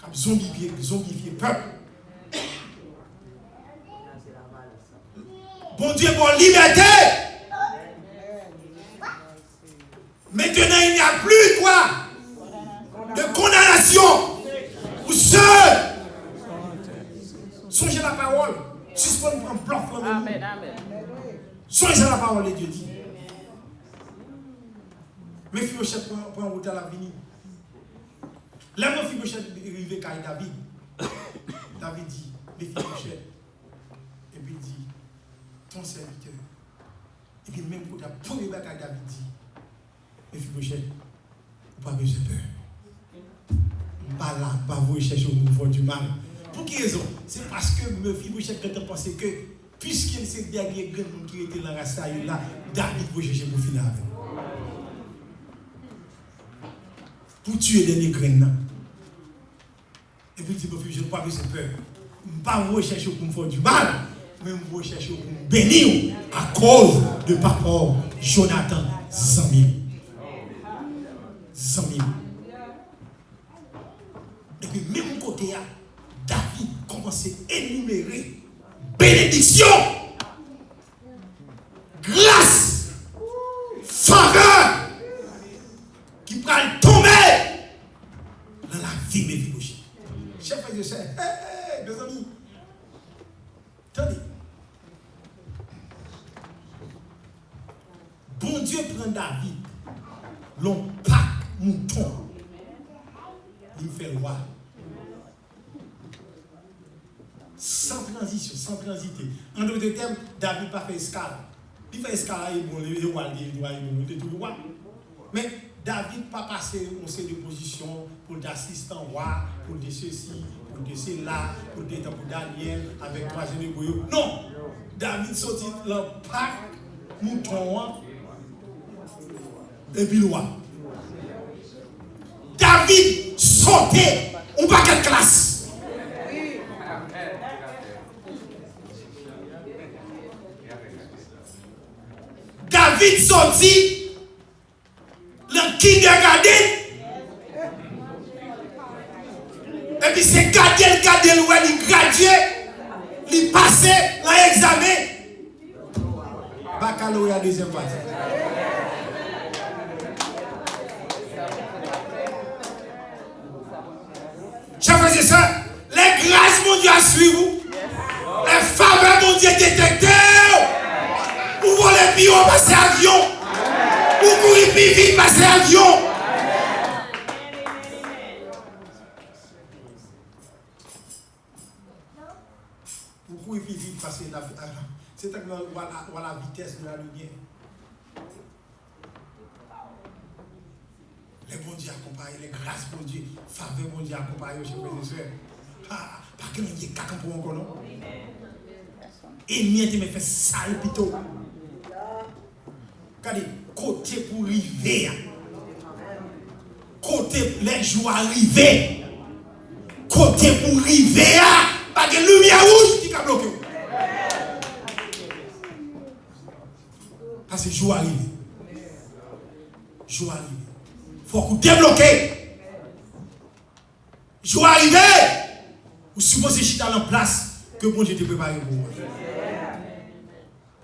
Comme zombifié peuple. Bon Dieu, pour liberté. Maintenant, il n'y a plus quoi de condamnation pour ceux. Songez la parole. Suspendez un bloc. Amen. Songez la parole de Dieu dit. Mais Mephibosheth prend en route à l'avenir. Là, Mephibosheth est arrivé à David. David dit, Mephibosheth. Et puis il dit, ton serviteur. Et puis même pour la première fois David dit, Mephibosheth, pas besoin de peur. Pas là, pas vous chercher au mouvement du mal. Pour quelle raison? C'est parce que Mephibosheth a pensé que, puisqu'il c'est le dernier grand qui était dans la race là, David veut chercher pour finir avec. Pour tuer les graines. Et puis il dit, je ne pas besoin de peur. Je ne pas rechercher pour me faire du mal, mais je rechercher pour me bénir à cause de papa Jonathan Zami. Et puis même côté, David commence à énumérer bénédiction, grâce, faveur, qui prend tomber dans la vie de Mephibosheth. Chef et chef, mes amis, attendez. Bon Dieu prend David, l'on pack mouton, il fait le roi. Sans transition, sans transiter. En d'autres termes, David n'a pas fait escale. Il fait escale, il est tout le roi. Mais David n'a pas passé une série de positions pour d'assistant roi, pour de ceci, pour de cela, pour de Daniel, avec trois généraux. Non! David sortit le pack mouton et puis le roi. David sortait un paquet de classe. David sortit le kindergarten. Et puis c'est garder il gradué, il passait l'examen. Baccalauréat deuxième partie. Chers frères et sœurs, les grâces mon Dieu à suivre, les faveurs mon Dieu détectées. Ou voler puis on passe avion. Ou courir puis vite passer avion. Ou courir puis vite passer avion. C'est à la vitesse de la lumière. Les bons dieux accompagnent, les grâces bons dieux, faveur bons dieux accompagnent, chers frères et sœurs. Ah, par que l'on dit caca pour encore non? Et mieux me fait sale plutôt. Regardez, côté pour arriver. Côté les jours arrivés. Côté pour arriver. Pas de lumière rouge qui a bloqué. Parce que jour arrivé. Jour arrivé. Faut que vous débloquez. Jour arrivé. Vous supposez chiter en place que bon Dieu te prépare pour vous.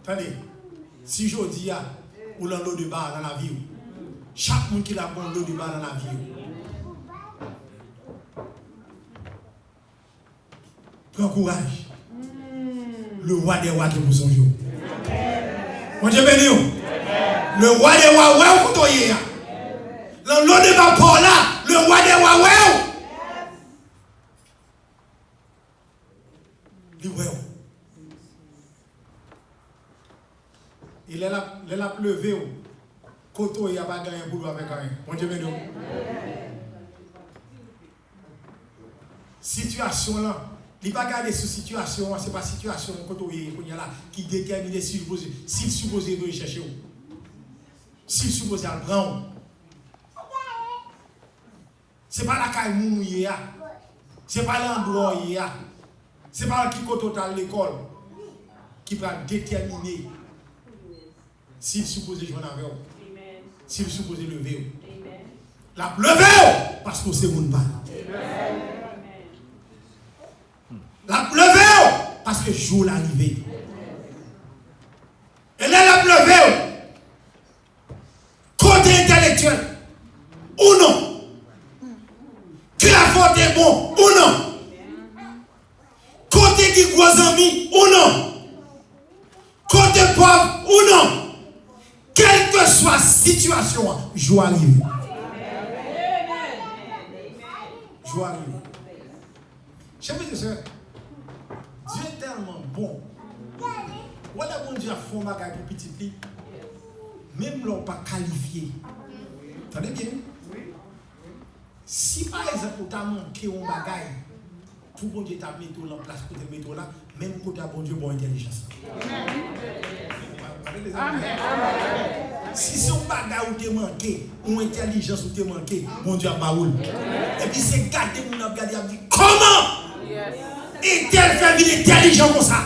Attendez. Si je dis ou l'en l'eau de bar dans la vie, chaque monde qui a bon l'eau de bar dans la vie. Prends courage. Le roi des rois qui vous sont jour. Mon Dieu béni. Le roi des rois, ouais, vous toyez. L'eau de bar pour là, le roi des rois, ouais. Il est là pleuvé. Koto, il n'y a pas gagné pour avec rien. Mon Dieu, béni. Situation là. Il n'y a pas gardé cette situation. Ce n'est pas situation qui détermine s'il suppose de chercher. S'il suppose de le prendre. Ce n'est pas la caille mouillée. Ce n'est pas l'endroit. Ce n'est pas qui total l'école qui va déterminer s'il suppose jouer avec vous. S'il suppose lever. La lever parce que c'est mon pas. La lever parce que jour l'arrivée. Et là la lever côté intellectuel ou non. Que la faute est bon ou non. Côté qui gros amis ou non. Côté pauvre ou non. Quelle que soit la situation, joie arrive. Joie arrive. Chers frères et sœurs, Dieu est tellement bon. Voilà, bon Dieu a fait un bagage pour petit petit. Même l'on pas qualifié. Attendez bien. Si par exemple, tu as manqué un bagage, pour bon Dieu t'a mis tout en place pour te mettre là, même quand tu as bon Dieu, bonne intelligence. Amen. Si c'est un bagage où tu manqué, ou intelligence où tu manqué, mon Dieu a baoul. Et puis c'est garder mon abgadi a dit comment est-elle fait une intelligence comme ça?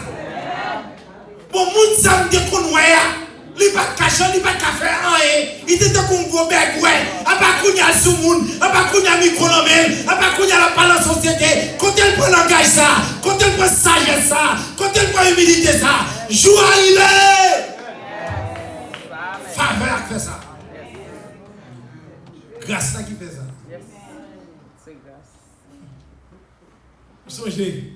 Bon, moun ça me déconnoya. Il pas caché, il pas faire rien. Il était comme gros bec ouais. A pas kounya sous moun, a pas kounya micro l'homme, a pas kounya la parole société. Quand elle prend langage ça, quand elle prend sagesse ça, quand elle prend humilité ça, joue arrivé. Faveur qui fait ça. Grâce là qui fait ça. C'est grâce. Vous songez,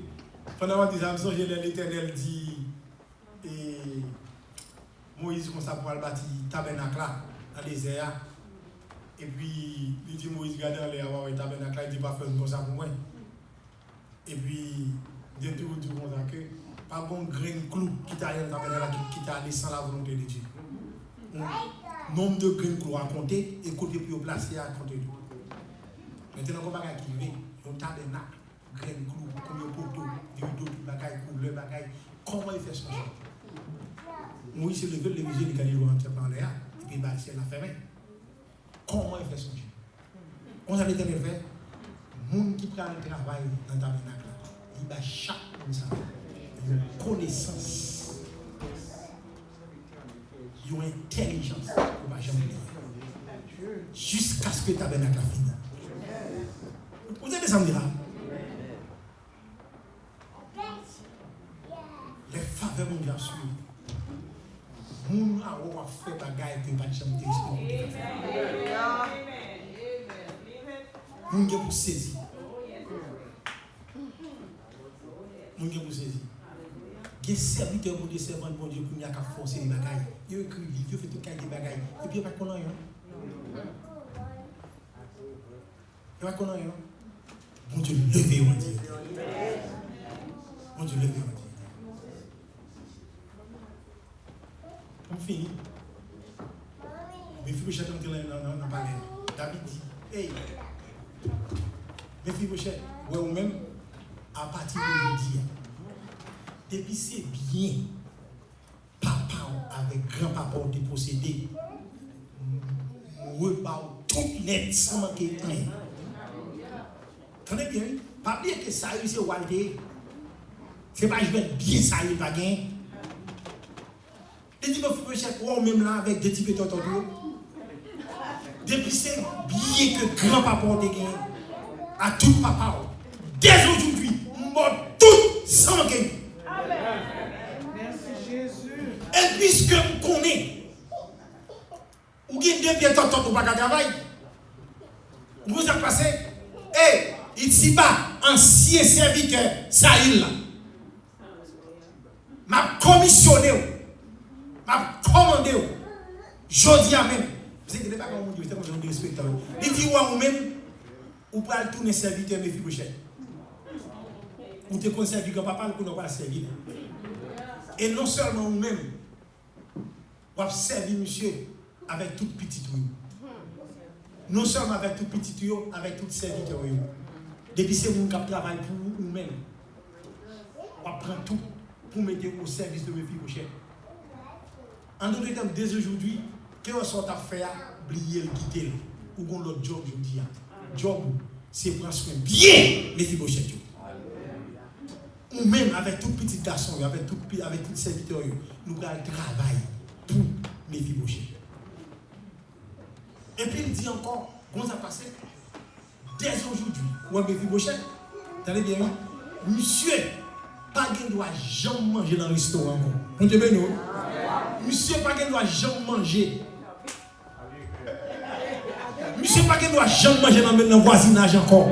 pendant que vous songez, l'Éternel dit, et Moïse comme ça pour aller bâtir tabernacle là, dans le désert. Et puis, il dit Moïse, regardez dans l'air, le tabernacle là, il dit pas faire comme ça pour moi. Et puis, il dit tout comme ça que, pas bon grain clou qui t'a allé dans le tabernacle qui t'a allé sans la volonté de Dieu. Nombre de grains clous à compter et côté plus placé à compter. Maintenant, on va activer un tabernacle, grain clous, combien de poteaux, du bagaille, couleur bagaille, comment il fait son job? Moïse s'est levé, le musée de Galilée rentre par l'air, et puis il ciel a fermé. Comment il fait son job? On a l'Éternel fait, les gens qui prennent le travail dans le tabernacle, il va chaque comme ça, une connaissance. Ils ont intelligence pour ne jamais dire. Jusqu'à ce que le tabernacle finisse. Vous avez ça me dire? Les faveurs mondiales suivent. Moun a fait bagaille que pas de jamais dire. Moun qui pour saisir. Moun qui pour saisir. Des serviteurs pour des servants de bon Dieu qui n'ont qu'à forcer les bagailles. Ils écrivent, ils font tout cas des bagailles. Et puis ils ne connaissent pas. Ils ne connaissent pas. Bon Dieu, levez on dit. Bon Dieu, levez on dit. Hey, Mephibosheth, ouais, ou même, à partir de lundi, depuis c'est bien, papa avec grand-papa ont dépossédé, repas tout net sans manquer rien. Tenez bien, pas bien que ça c'est Walter. C'est pas je vais bien ça il pas gain. Et dit Mephibosheth, ou même là avec des types de tonton. Depuis c'est bien que grand-papa ont gagné à tout papa. Dès aujourd'hui, mort tout sans gain. Merci Jésus. Et puisque vous connaissez, vous avez deux pieds tonton pour pas travailler. Vous avez passé, et ici-bas, ancien serviteur, Saïl, m'a commissionné, m'a commandé, je dis à même, vous savez, pas comme vous dites, c'est comme je respecte. Il dit, ou même, ou pas tourner serviteur, mais Mephibosheth. Ou te conserver comme papa, ou ne pas servir. Et non seulement vous-même, vous avez servi monsieur avec toute petite oui. Non seulement avec toute petite oui, avec toute serviteur oui. Depuis c'est vous qui travaillez pour vous-même. On prend tout pour mettre au service de Mephibosheth. En d'autres termes, dès aujourd'hui, qu'est-ce qu'on a fait à oublier le quitter ou qu'on l'autre job aujourd'hui. Job, c'est prendre soin bien Mephibosheth. Ou même avec tout petit garçon, avec tout serviteur, nous allons travailler pour Mephibosheth. Et puis il dit encore, comment ça passe? Dès aujourd'hui, ouais, Mephibosheth, t'allez bien, monsieur, pas de doit jamais manger dans le restaurant. On te met nous. Monsieur, pas de doit jamais manger. Monsieur, pas de doit jamais manger dans le voisinage encore.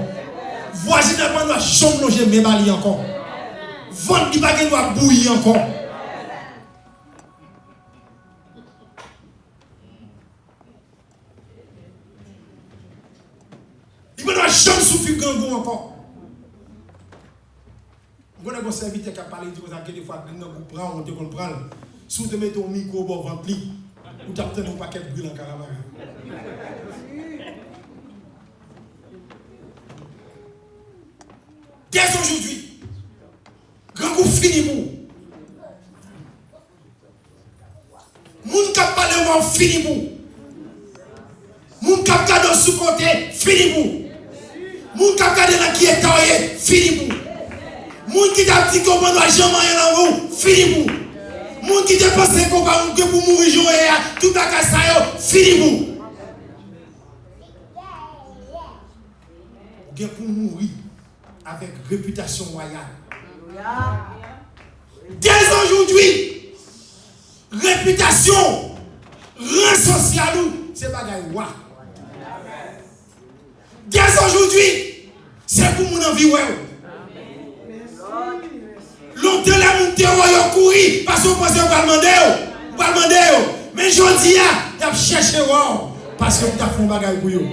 Voisinage, pas doit jamais manger mes balis encore. Vente qui pas de doit bouillir encore. Il ne doit jamais souffrir gangou encore. Vous avez un serviteur qui a parlé de ça, des fois, vous prend, on te comprend. Si vous te mettez au micro, vous rempli, vous t'obtenez un paquet de brûle en caramel. Dès aujourd'hui, gangou fini vous. Moun kap parle ou fini vous. Moun kap gade sous côté, fini vous. Moun kap gade la qui est taillé, fini vous. Moun qui t'a dit qu'on ne doit jamais rien dans vous, fini vous. Moun qui t'a pensé qu'on va pour mourir jouer, tout à casse, fini vous. Vous pour mourir avec réputation royale. Dès aujourd'hui, réputation, rang social, c'est pas gagner roi. Dès aujourd'hui, c'est pour mon envie. Longtemps la montée au courir parce qu'on pense qu'on va demander. Mais je dis, il a cherché parce que tu as fait un bagage pour eux.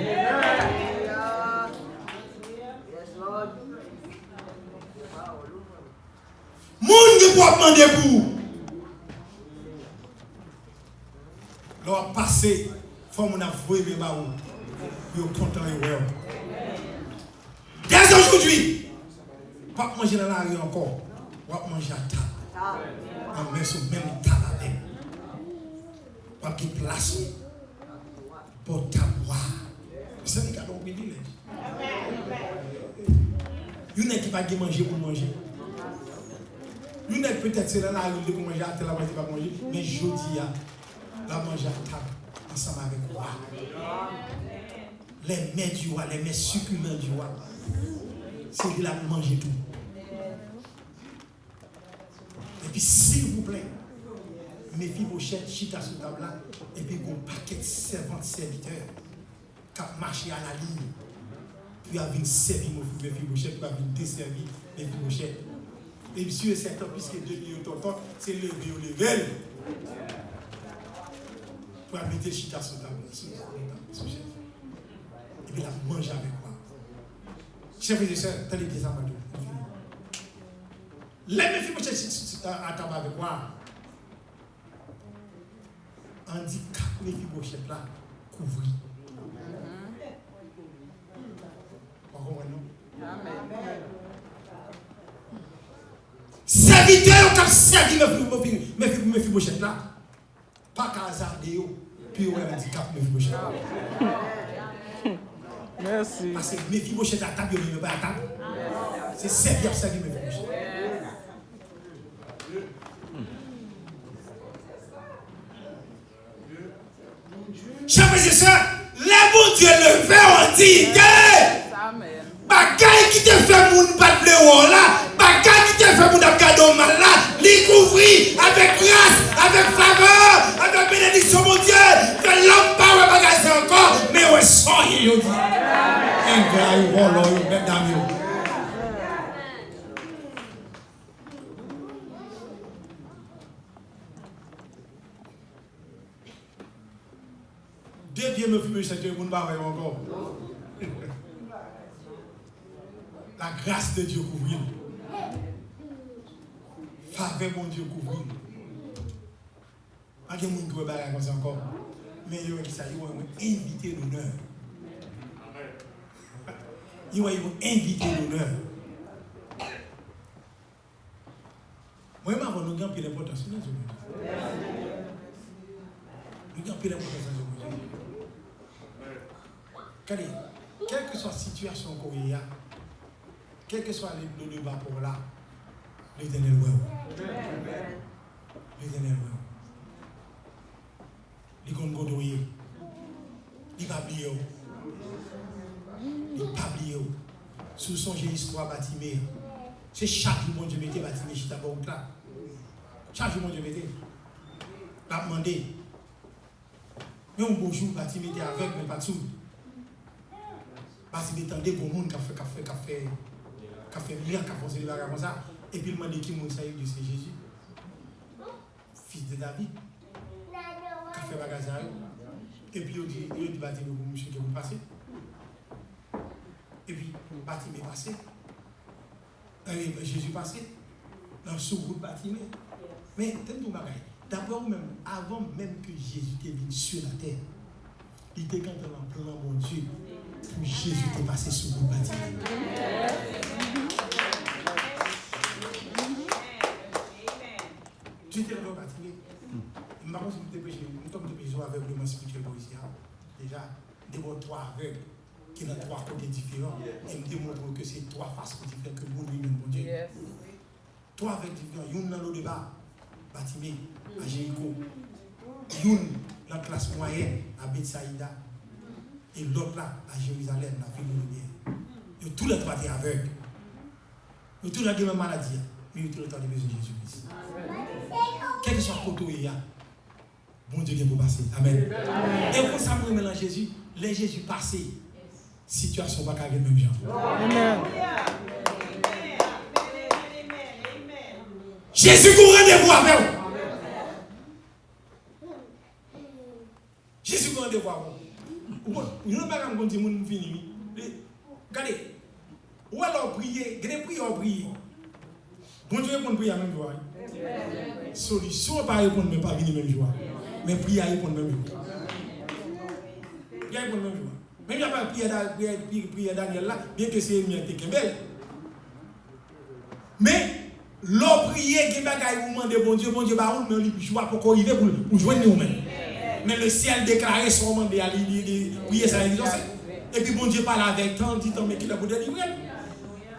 Moun qui peut demander pour leur passer, il faut qu'on avoue mes barreaux. Ils sont contents et ouais. Dès aujourd'hui, pas manger dans la rue encore. On va manger à table. On met sur même table avec. Pas de place pour t'avoir. C'est un cadeau privilège. Il y en a qui ne peuvent pas manger pour manger. Il y en a peut-être c'est là où on manger à table, on va manger. Mais je dis, la manger à table ensemble avec moi. Les mets du roi, les mets succulents du roi. C'est qu'il a mangé tout. Et puis, s'il vous plaît, Mephibosheth chita sur table là, et puis un paquet de servantes serviteurs qui ont marché à la ligne. Puis il a vu servir Mephibosheth, puis il a vu desservir Mephibosheth. Et monsieur, c'est puisque 2 millions de temps, c'est le level. Pour mettre chita sur table. Et puis il a mangé avec moi. Chers frères et sœurs, tenez bien ça, madame. Les Mephibosheth à table avec moi. On dit 4 Mephibosheth là, couvrir. serviteurs qui ont servi mes fibochettes là. Pas qu'à hasarder, puis ouais, handicap mes fibochettes. Merci. Parce que mes fibochettes à table, ils ne pas à table. C'est servir mes fibochettes. Chers frères et sœurs, les bons Dieu le fait en dignité. Bagaille qui te fait moun battre le haut là, bagaille qui te fait moun abgado mal là, les couvrir avec grâce, avec faveur, avec bénédiction mon Dieu, que l'homme pas ouais bagaille encore, mais ouais soyez yo dit. Un gars il rôle yo mesdames yo. Dieu Dieu me fait que moun pas ouais encore. La grâce de Dieu couvre. Faveur mon Dieu couvre. Pas de monde qui va comme ça encore. Mais il y a qui ça, ils vont inviter l'honneur. Ils vont inviter l'honneur. Moi, je vais vous dire que l'importance est là. Nous avons pris l'importance de Dieu. Quelle que soit la situation qu'il y a, quel que soit le débat pour là, l'Éternel ouais. L'Éternel ouais. Il compte godoyer. Il va oublier. Il va oublier. Sous son histoire bâtimée. C'est chaque jour mon Dieu mettait bâtimée chez ta banque là. Chaque jour mon Dieu mettait. Il a demandé. Mais un beau jour bâtimée était avec mais pas tout. Bâtimée tendait pour le monde qui a fait bien, qui a foncé les bagages comme ça. Et puis il m'a dit qui m'a dit c'est Jésus, fils de David, qui a fait bagages ça. Et puis il dit bâtiment pour monsieur qui vous passez. Et puis bâtiment est passé. Jésus passé. Dans le sous-groupe bâtiment. Mais t'aimes tout bagages. D'abord même, avant même que Jésus était venu sur la terre, il était quand on a plan mon Dieu. Pour Jésus est passé sur le bâtiment. Tu t'es le bâtiment. Je ne sais pas si tu es péché. Nous sommes des gens aveugles spirituels ici. Déjà, des trois aveugles qui ont trois côtés différents. Et me démontre que c'est trois faces différentes que vous lui-même, mon Dieu. Trois aveugles différents. Une dans le débat, bâtiment, à Jéricho. Une dans la classe moyenne, à Bethsaïda. Et l'autre là, à Jérusalem, la ville de lumière. Et tous les trois étaient aveugles. Ils ont tous la même maladie. Mais ils ont tous les trois besoin de Jésus-Christ. Quel que soit le côté où il y a, bon Dieu vient pour passer. Amen. Et pour ça, nous mélangeons Jésus. Les Jésus passés, situation pas qu'à même gens. Amen. Jésus vous rendez-vous avec vous. Jésus vous rendez-vous avec vous. Nous ne pouvons pas dire que nous finissons. Regardez, où alors prier, prier. Bon Dieu répond prier à même joie. Solution pas répondre mais pas venir même joie. Mais prier répondre même joie. Prier répondre même joie. Même il n'y a pas prier Daniel là, bien que c'est mieux que belle. Mais l'on prier qui bagaille vous demander bon Dieu bah on mais joie pour arriver pour joindre nous-mêmes. Mais le ciel déclaré son mandat à prier ça et puis bon Dieu parle avec tant dit mais qu'il a pour délivrer.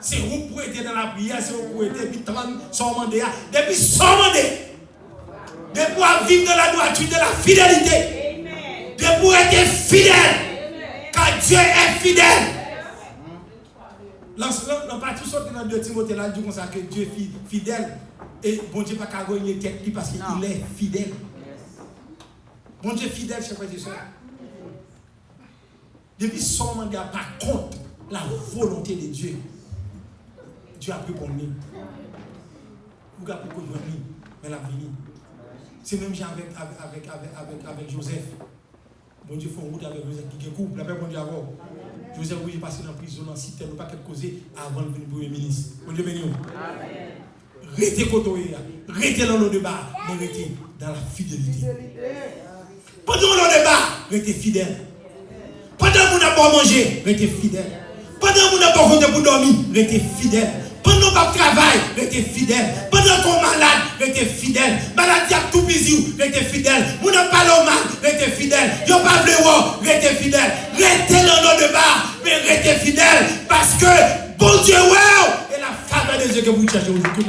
C'est vous pour être dans la prière, c'est vous pour être puis son mandat depuis son mandat. De pouvoir vivre dans la droiture de la fidélité. De pouvoir être fidèle. Car Dieu est fidèle. Non pas tout ça dans 2 Timothée là dit comme ça que Dieu est fidèle et bon Dieu pas qu'à gagner tête parce qu'il est fidèle. Bon Dieu fidèle, chers frères et sœurs. Depuis son mandat, par contre, la volonté de Dieu, Dieu a pris pour nous. Vous avez pris pour nous, mais la vie. C'est même avec Joseph. Bon Dieu fait une route avec Joseph qui est couple. La paix, bon Dieu, avant. Joseph, oui, j'ai passé dans la prison, dans la cité, nous pas qu'à causer avant de venir pour le ministre. Bon Dieu, béni. Restez côtoyés, restez dans le débat, mais restez dans la fidélité. Pendant le débat, restez fidèle. Pendant que vous n'avez pas mangé, restez fidèle. Pendant que vous n'avez pas voté pour dormir, restez fidèle. Pendant que vous n'avez travail, restez fidèle. Pendant qu'on malade, restez fidèle. Maladie a tout bisou, restez fidèle. Vous n'avez pas le mal, restez fidèle. Vous n'avez pas le restez fidèle. Restez dans nos débats, mais restez fidèle. Parce que bon Dieu, et la faveur de Dieu que vous cherchez aujourd'hui.